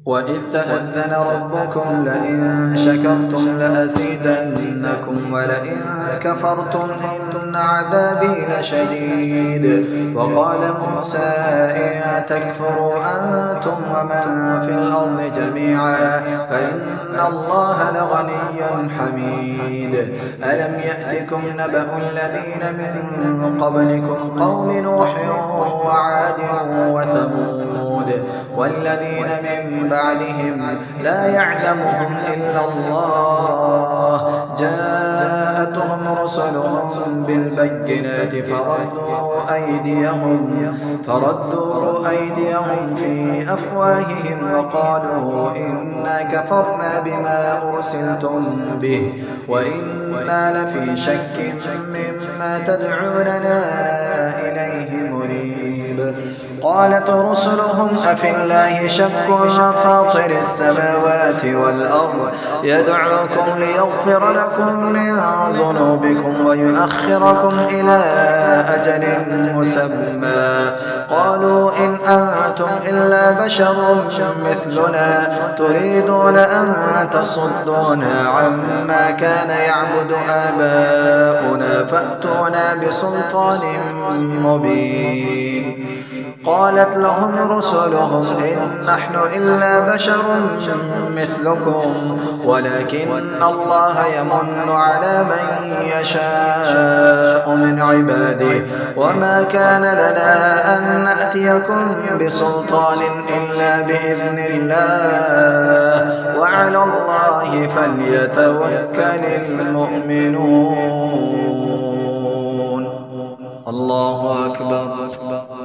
وإذ تأذن ربكم لئن شكرتم لأزيدنكم ولئن كفرتم إن عذابي لشديد. وقال موسى إن تكفروا أنتم ومن في الأرض جميعا فإن الله لغني حميد. ألم يأتكم نبأ الذين من قبلكم قوم نوح وعاد وثمود والذين من بعدهم لا يعلمهم إلا الله جاءتهم رسلهم بالبينات فردوا أيديهم في أفواههم وقالوا إنا كفرنا بما أرسلتم به وإنا لفي شك مما تدعوننا إليه مريب. قالت رسلهم أفي الله شك فاطر السماوات والأرض يدعوكم ليغفر لكم من ذنوبكم ويؤخركم إلى أجل مسمى. قالوا إن أنتم إلا بشر مثلنا تريدون أن تصدونا عما كان يعبد آباؤنا فأتونا بسلطان مبين. قالت لهم رسلهم إن نحن إلا بشر مثلكم ولكن الله يمن على من يشاء من عباده وما كان لنا أن نأتيكم بسلطان إلا بإذن الله وعلى الله فليتوكل المؤمنون. الله أكبر.